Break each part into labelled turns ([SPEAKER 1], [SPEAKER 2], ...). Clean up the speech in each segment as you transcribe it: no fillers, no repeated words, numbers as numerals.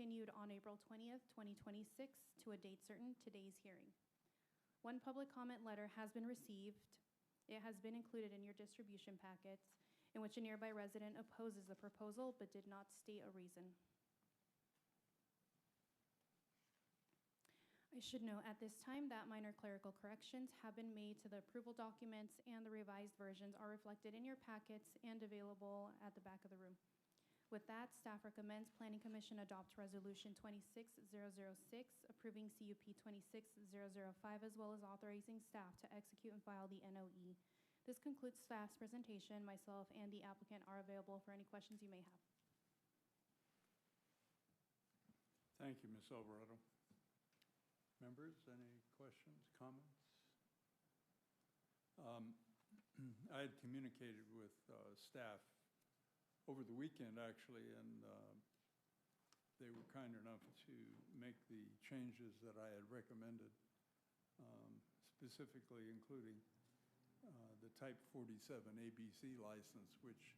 [SPEAKER 1] continued on April 20th, 2026 to a date certain, today's hearing. One public comment letter has been received. It has been included in your distribution packets, in which a nearby resident opposes the proposal but did not state a reason. I should note at this time that minor clerical corrections have been made to the approval documents, and the revised versions are reflected in your packets and available at the back of the room. With that, staff recommends Planning Commission adopt Resolution 26006, approving CUP 26005, as well as authorizing staff to execute and file the NOE. This concludes staff's presentation. Myself and the applicant are available for any questions you may have.
[SPEAKER 2] Thank you, Ms. Alvarado. Members, any questions, comments? I had communicated with staff over the weekend, actually, and they were kind enough to make the changes that I had recommended, specifically including the Type 47 ABC license, which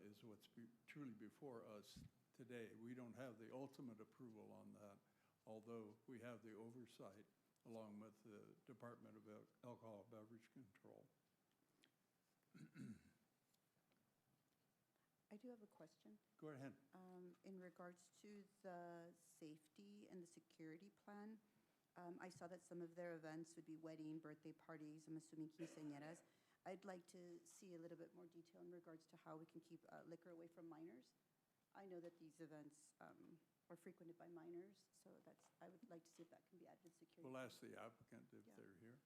[SPEAKER 2] is what's truly before us today. We don't have the ultimate approval on that, although we have the oversight along with the Department of Alcohol Beverage Control.
[SPEAKER 3] I do have a question.
[SPEAKER 2] Go ahead.
[SPEAKER 3] In regards to the safety and the security plan, I saw that some of their events would be wedding, birthday parties, I'm assuming quinceañeras. I'd like to see a little bit more detail in regards to how we can keep liquor away from minors. I know that these events are frequented by minors, so I would like to see if that can be added to security.
[SPEAKER 2] We'll ask the applicant if they're here.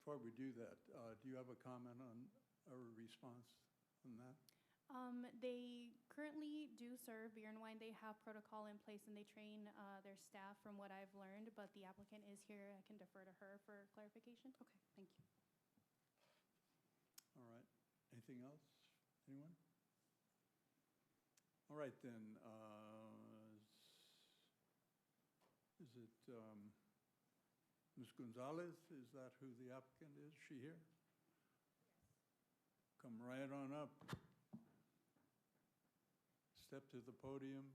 [SPEAKER 2] Before we do that, do you have a comment on or a response on that?
[SPEAKER 1] They currently do serve beer and wine. They have protocol in place and they train their staff from what I've learned, but the applicant is here. I can defer to her for clarification.
[SPEAKER 3] Okay, thank you.
[SPEAKER 2] All right. Anything else? Anyone? All right, then. Is it Ms. Gonzalez? Is that who the applicant is? Is she here? Come right on up. Step to the podium.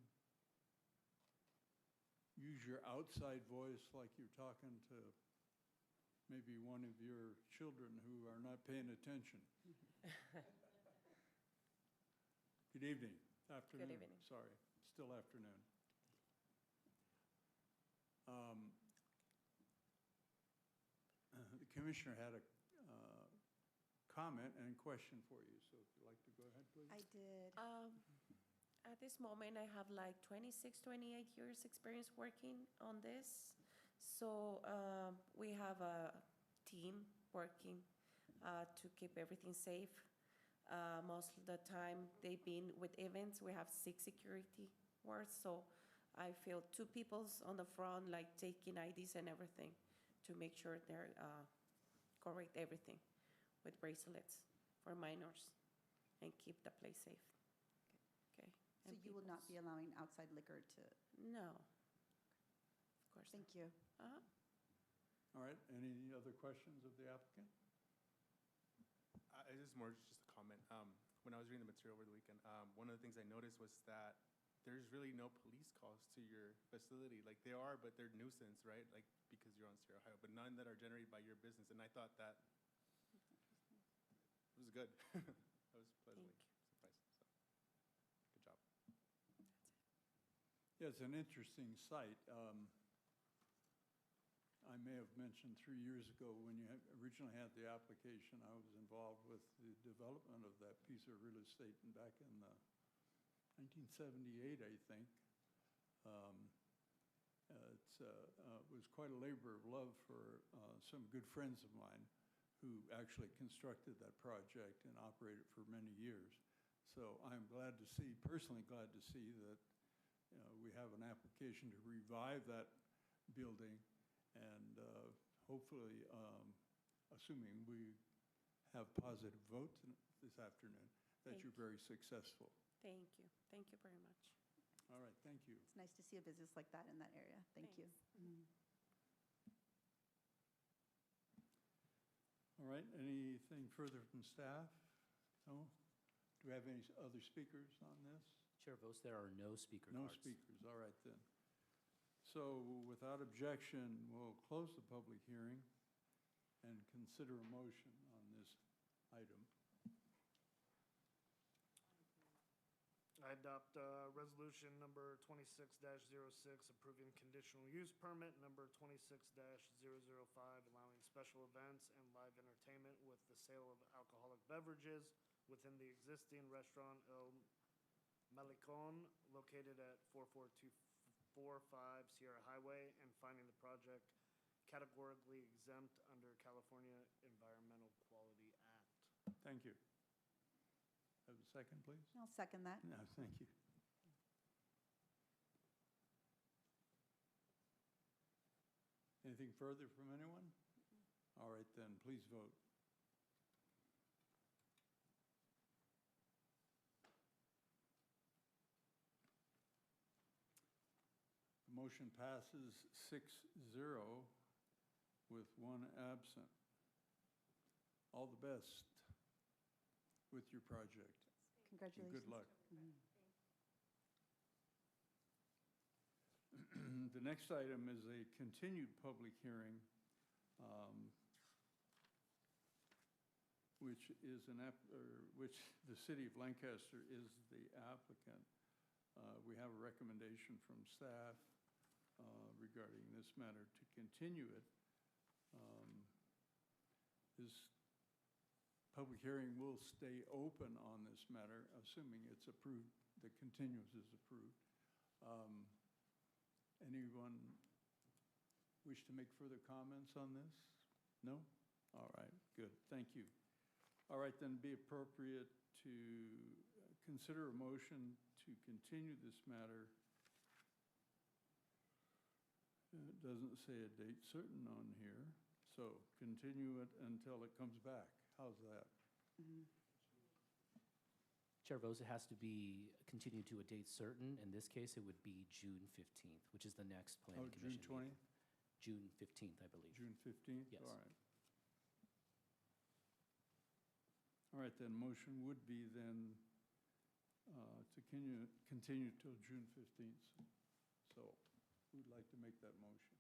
[SPEAKER 2] Use your outside voice like you're talking to maybe one of your children who are not paying attention. Good evening. Afternoon.
[SPEAKER 4] Good evening.
[SPEAKER 2] Sorry, still afternoon. The commissioner had a comment and question for you, so if you'd like to go ahead, please.
[SPEAKER 3] I did.
[SPEAKER 4] At this moment, I have like 26, 28 years experience working on this. So we have a team working to keep everything safe. Most of the time, they've been with events. We have 6 security guards, so I feel 2 people on the front, like taking IDs and everything, to make sure they're correct everything with bracelets for minors and keep the place safe. Okay.
[SPEAKER 3] So you will not be allowing outside liquor to?
[SPEAKER 4] No, of course.
[SPEAKER 3] Thank you.
[SPEAKER 4] Uh-huh.
[SPEAKER 2] All right. Any other questions of the applicant?
[SPEAKER 5] It is more just a comment. When I was reading the material over the weekend, one of the things I noticed was that there's really no police calls to your facility. Like there are, but they're nuisance, right? Like because you're on Sierra Ohio, but none that are generated by your business. And I thought that it was good. I was pleasantly surprised. So, good job.
[SPEAKER 4] That's it.
[SPEAKER 2] Yeah, it's an interesting site. I may have mentioned 3 years ago when you originally had the application, I was involved with the development of that piece of real estate and back in 1978, I think. It was quite a labor of love for some good friends of mine who actually constructed that project and operated it for many years. So I'm glad to see, personally glad to see that we have an application to revive that building, and hopefully, assuming we have positive votes this afternoon, that you're very successful.
[SPEAKER 4] Thank you. Thank you very much.
[SPEAKER 2] All right, thank you.
[SPEAKER 3] It's nice to see a business like that in that area. Thank you.
[SPEAKER 2] All right, anything further from staff? No? Do we have any other speakers on this?
[SPEAKER 6] Chair votes there are no speaker
[SPEAKER 2] No
[SPEAKER 6] cards.
[SPEAKER 2] speakers, all right then. So without objection, we'll close the public hearing and consider a motion on this item.
[SPEAKER 7] I adopt resolution number 26-06, approving conditional use permit number 26-005, allowing special events and live entertainment with the sale of alcoholic beverages within the existing restaurant El Malecon located at 44245 Sierra Highway, and finding the project categorically exempt under California Environmental Quality Act.
[SPEAKER 2] Thank you. Have a second, please?
[SPEAKER 3] I'll second that.
[SPEAKER 2] No, thank you. Anything further from anyone? All right then, please vote. The motion passes 6-0 with one absent. All the best with your project. And
[SPEAKER 3] Congratulations.
[SPEAKER 2] good luck.
[SPEAKER 3] Mhm.
[SPEAKER 2] The next item is a continued public hearing, which is which the city of Lancaster is the applicant. We have a recommendation from staff regarding this matter to continue it. This public hearing will stay open on this matter, assuming it's approved, the continuance is approved. Anyone wish to make further comments on this? No? All right, good, thank you. All right, then be appropriate to consider a motion to continue this matter. It doesn't say a date certain on here, so continue it until it comes back. How's that?
[SPEAKER 6] Chair votes it has to be continued to a date certain. In this case, it would be June 15th, which is the next
[SPEAKER 2] Oh,
[SPEAKER 6] planning
[SPEAKER 2] June
[SPEAKER 6] commission
[SPEAKER 2] 20th?
[SPEAKER 6] meeting. June 15th, I believe.
[SPEAKER 2] June 15th?
[SPEAKER 6] Yes.
[SPEAKER 2] All right. All right, then, motion would be then to continue till June 15th. So who'd like to make that motion?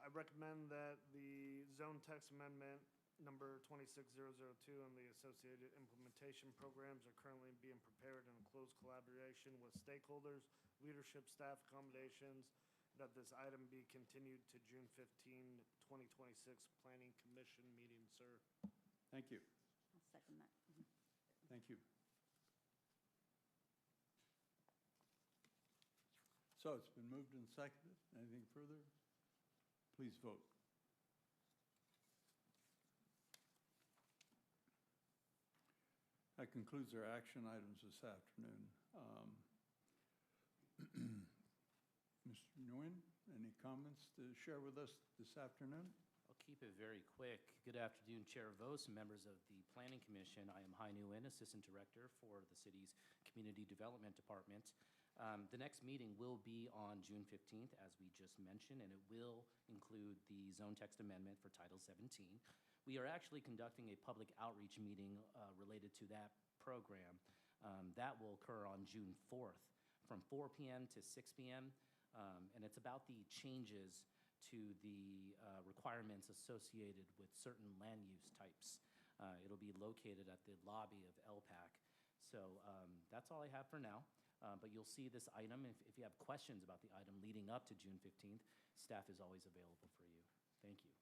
[SPEAKER 7] I recommend that the zone text amendment number 26002 and the associated implementation programs are currently being prepared in close collaboration with stakeholders, leadership, staff accommodations, that this item be continued to June 15, 2026 Planning Commission meeting, sir.
[SPEAKER 2] Thank you.
[SPEAKER 3] I'll second that. Mhm.
[SPEAKER 2] Thank you. So it's been moved and seconded. Anything further? Please vote. That concludes our action items this afternoon. Mr. Nguyen, any comments to share with us this afternoon?
[SPEAKER 6] I'll keep it very quick. Good afternoon, Chair Vos and members of the Planning Commission. I am Hai Nguyen, Assistant Director for the city's Community Development Department. The next meeting will be on June 15th, as we just mentioned, and it will include the zone text amendment for Title 17. We are actually conducting a public outreach meeting related to that program. That will occur on June 4th from 4 p.m. to 6 p.m., and it's about the changes to the requirements associated with certain land use types. It'll be located at the lobby of LPAC. So that's all I have for now. But you'll see this item. If you have questions about the item leading up to June 15th, staff is always available for you. Thank you.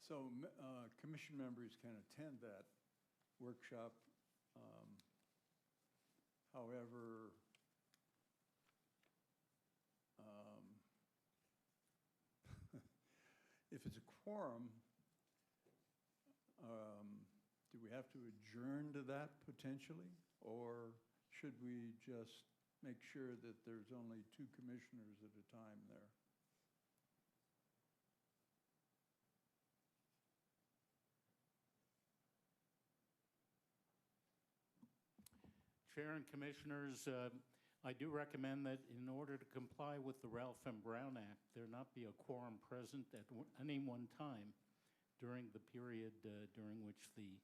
[SPEAKER 2] So commission members can attend that workshop. However, if it's a quorum, do we have to adjourn to that potentially? Or should we just make sure that there's only 2 commissioners at a time there?
[SPEAKER 8] Chair and Commissioners, I do recommend that in order to comply with the Ralph M. Brown Act, there not be a quorum present at any one time during the period during which the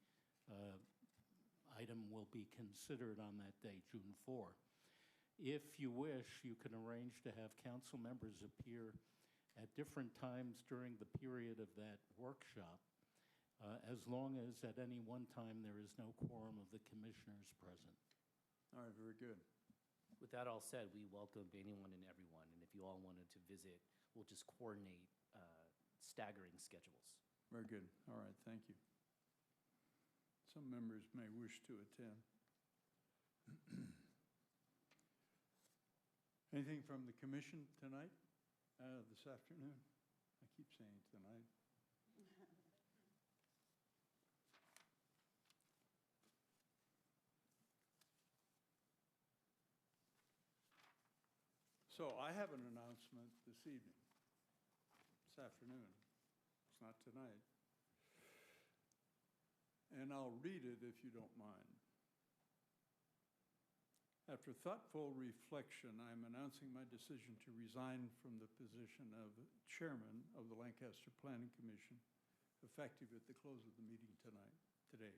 [SPEAKER 8] item will be considered on that day, June 4. If you wish, you can arrange to have council members appear at different times during the period of that workshop, as long as at any one time there is no quorum of the commissioners present.
[SPEAKER 2] All right, very good.
[SPEAKER 6] With that all said, we welcome anyone and everyone, and if you all wanted to visit, we'll just coordinate staggering schedules.
[SPEAKER 2] Very good. All right, thank you. Some members may wish to attend. Anything from the commission tonight, this afternoon? I keep saying tonight. So I have an announcement this evening, this afternoon. It's not tonight. And I'll read it if you don't mind. After thoughtful reflection, I'm announcing my decision to resign from the position of chairman of the Lancaster Planning Commission, effective at the close of the meeting today.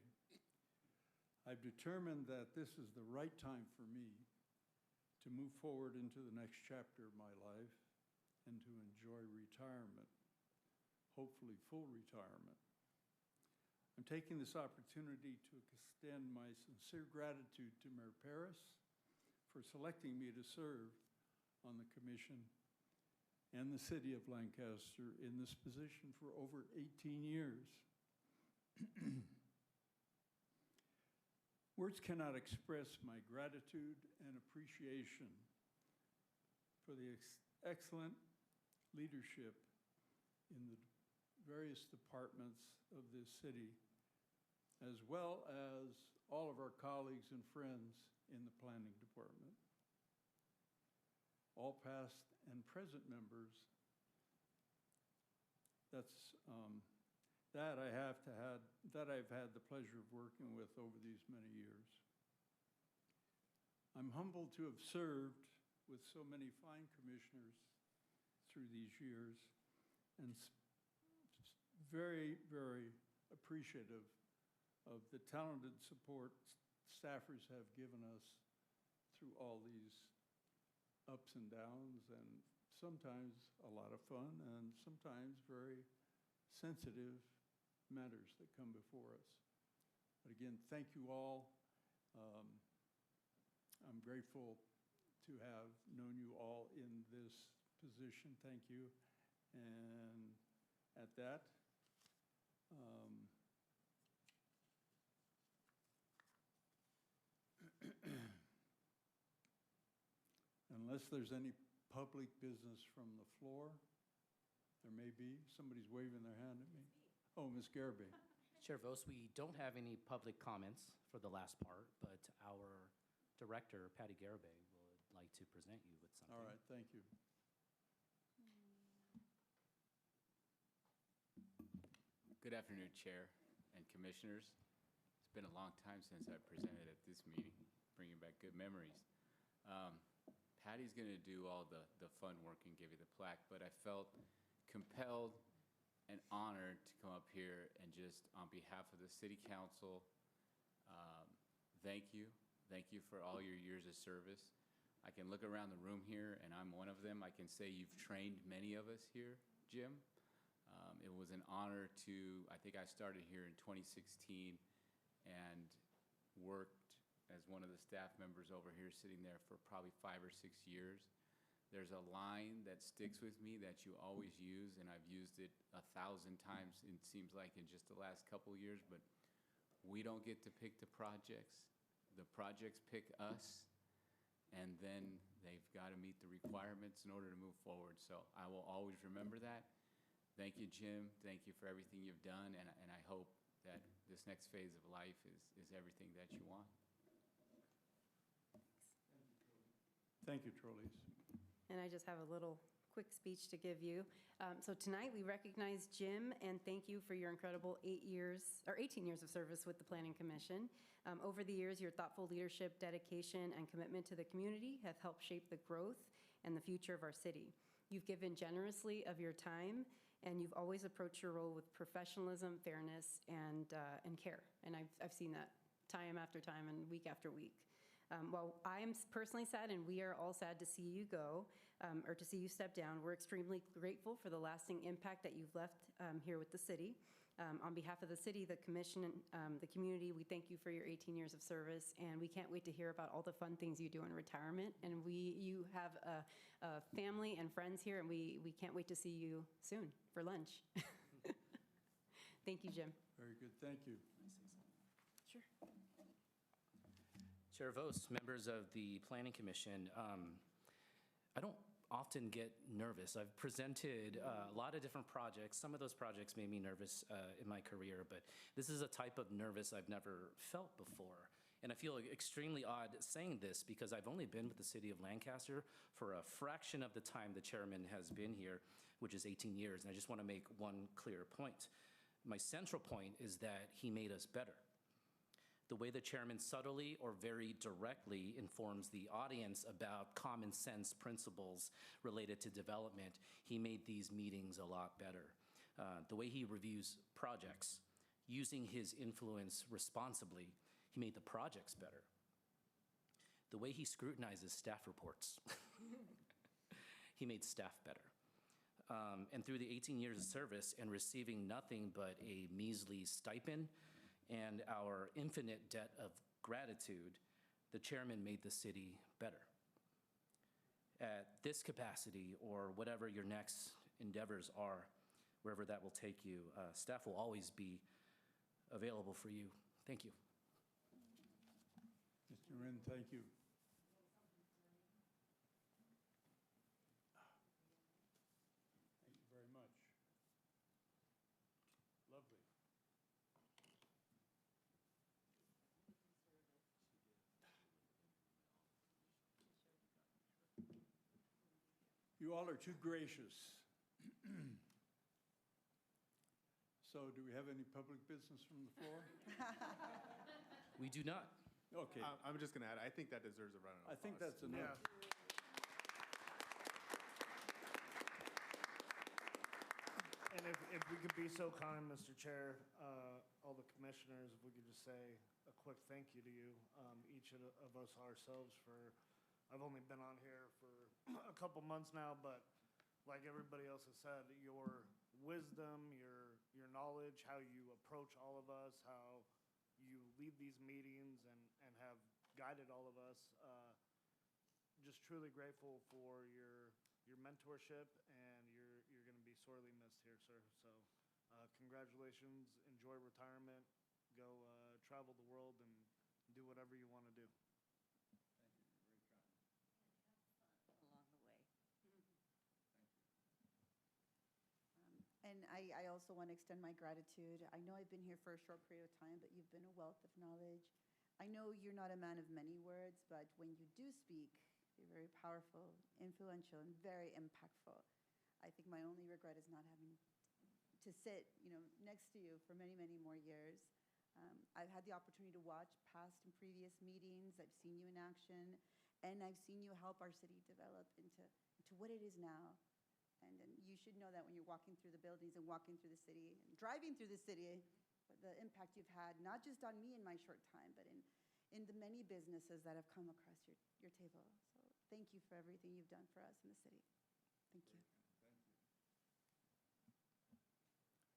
[SPEAKER 2] I've determined that this is the right time for me to move forward into the next chapter of my life and to enjoy retirement, hopefully full retirement. I'm taking this opportunity to extend my sincere gratitude to Mayor Paris for selecting me to serve on the commission and the city of Lancaster in this position for over 18 years. Words cannot express my gratitude and appreciation for the excellent leadership in the various departments of this city, as well as all of our colleagues and friends in the planning department. All past and present members, that I've had the pleasure of working with over these many years. I'm humbled to have served with so many fine commissioners through these years, and very, very appreciative of the talented support staffers have given us through all these ups and downs, and sometimes a lot of fun, and sometimes very sensitive matters that come before us. But again, thank you all. I'm grateful to have known you all in this position. Thank you. And at that, unless there's any public business from the floor, there may be. Somebody's waving their hand at me. Oh, Ms. Garibay.
[SPEAKER 6] Chair Vos, we don't have any public comments for the last part, but our director, Patty Garibay, would like to present you with something.
[SPEAKER 2] All right, thank you.
[SPEAKER 9] Good afternoon, Chair and Commissioners. It's been a long time since I presented at this meeting, bringing back good memories. Patty's going to do all the fun work and give you the plaque, but I felt compelled and honored to come up here and just, on behalf of the City Council, thank you. Thank you for all your years of service. I can look around the room here, and I'm one of them. I can say you've trained many of us here, Jim. It was an honor to, I think I started here in 2016 and worked as one of the staff members over here, sitting there for probably 5 or 6 years. There's a line that sticks with me that you always use, and I've used it 1,000 times, it seems like, in just the last couple of years, but we don't get to pick the projects. The projects pick us, and then they've got to meet the requirements in order to move forward. So I will always remember that. Thank you, Jim. Thank you for everything you've done, and I hope that this next phase of life is everything that you want.
[SPEAKER 2] Thank you, Trolleys.
[SPEAKER 10] And I just have a little quick speech to give you. So tonight we recognize Jim and thank you for your incredible 18 years of service with the Planning Commission. Over the years, your thoughtful leadership, dedication, and commitment to the community have helped shape the growth and the future of our city. You've given generously of your time and you've always approached your role with professionalism, fairness, and care. And I've seen that time after time and week after week. While I am personally sad, and we are all sad to see you go, or to see you step down, we're extremely grateful for the lasting impact that you've left here with the city. On behalf of the city, the commission, and the community, we thank you for your 18 years of service, and we can't wait to hear about all the fun things you do in retirement. And you have a family and friends here, and we can't wait to see you soon for lunch. Thank you, Jim.
[SPEAKER 2] Very good, thank you.
[SPEAKER 10] Sure.
[SPEAKER 6] Chair Vos, members of the Planning Commission, I don't often get nervous. I've presented a lot of different projects. Some of those projects made me nervous in my career, but this is a type of nervous I've never felt before. And I feel extremely odd saying this because I've only been with the city of Lancaster for a fraction of the time the chairman has been here, which is 18 years. And I just want to make one clear point. My central point is that he made us better. The way the chairman subtly or very directly informs the audience about common sense principles related to development, he made these meetings a lot better. The way he reviews projects, using his influence responsibly, he made the projects better. The way he scrutinizes staff reports, he made staff better. And through the 18 years of service and receiving nothing but a measly stipend and our infinite debt of gratitude, the chairman made the city better. At this capacity, or whatever your next endeavors are, wherever that will take you, staff will always be available for you. Thank you.
[SPEAKER 2] Mr. Nguyen, thank you. Thank you very much. Lovely. You all are too gracious. So do we have any public business from the floor?
[SPEAKER 6] We do not.
[SPEAKER 2] Okay,
[SPEAKER 5] I'm just going to add, I think that deserves a round of
[SPEAKER 2] I
[SPEAKER 5] applause.
[SPEAKER 2] think that's enough.
[SPEAKER 7] And if we could be so kind, Mr. Chair, all the commissioners, if we could just say a quick thank you to you, each of us ourselves for, I've only been on here for a couple months now, but like everybody else has said, your wisdom, your knowledge, how you approach all of us, how you lead these meetings and have guided all of us, just truly grateful for your mentorship, and you're going to be sorely missed here, sir. So congratulations, enjoy retirement, go travel the world and do whatever you want to do.
[SPEAKER 3] And I also want to extend my gratitude. I know I've been here for a short period of time, but you've been a wealth of knowledge. I know you're not a man of many words, but when you do speak, you're very powerful, influential, and very impactful. I think my only regret is not having to sit, next to you for many, many more years. I've had the opportunity to watch past and previous meetings. I've seen you in action, and I've seen you help our city develop into what it is now. And you should know that when you're walking through the buildings and walking through the city and driving through the city, the impact you've had, not just on me in my short time, but in the many businesses that have come across your table. So thank you for everything you've done for us in the city. Thank you.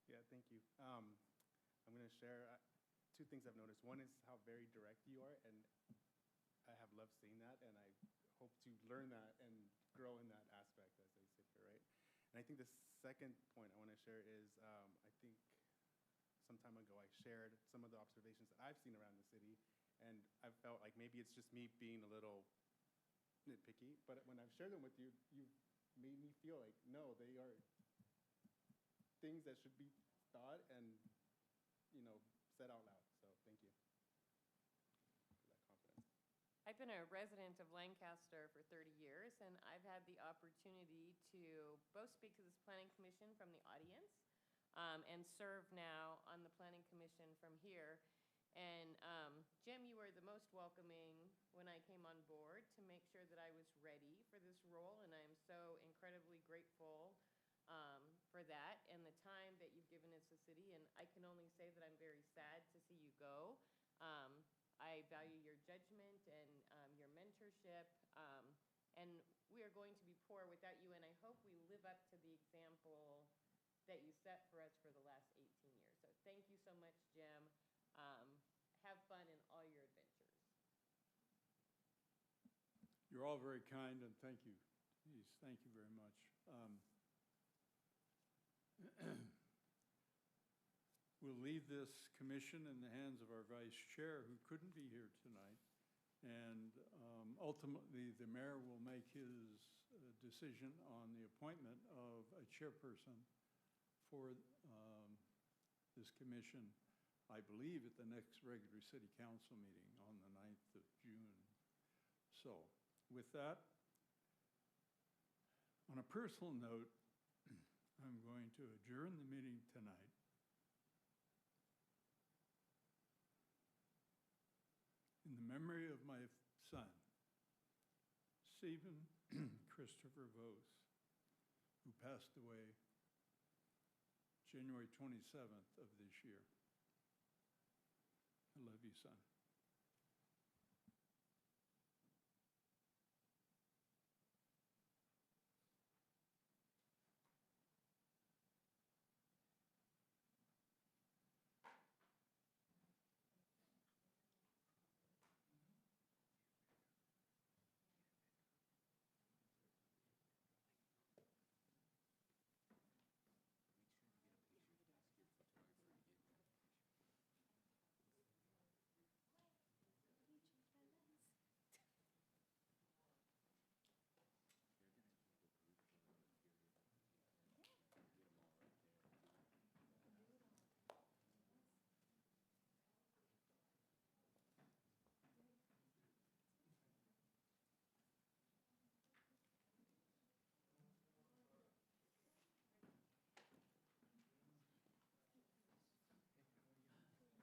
[SPEAKER 5] Yeah, thank you. I'm going to share two things I've noticed. One is how very direct you are, and I have loved seeing that, and I hope to learn that and grow in that aspect as I sit here, right? And I think the second point I want to share is I think some time ago I shared some of the observations that I've seen around the city, and I felt like maybe it's just me being a little nitpicky, but when I've shared them with you, you've made me feel like, no, they are things that should be thought and, said out loud. So thank you for that confidence.
[SPEAKER 11] I've been a resident of Lancaster for 30 years, and I've had the opportunity to both speak to this planning commission from the audience and serve now on the planning commission from here. And Jim, you were the most welcoming when I came on board to make sure that I was ready for this role, and I am so incredibly grateful for that. And city, and I can only say that I'm very sad to see you go. I value your judgment and your mentorship, and we are going to be poor without you, and I hope we live up to the example that you set for us for the last 18 years. So thank you so much, Jim. Have fun in all your adventures.
[SPEAKER 2] You're all very kind, and thank you. Please, thank you very much. We'll leave this commission in the hands of our vice chair, who couldn't be here tonight. And ultimately, the mayor will make his decision on the appointment of a chairperson for this commission, I believe, at the next regular city council meeting on the 9th of June. So with that, on a personal note, I'm going to adjourn the meeting tonight. In the memory of my son, Stephen Christopher Vose, who passed away January 27th of this year. I love you, son.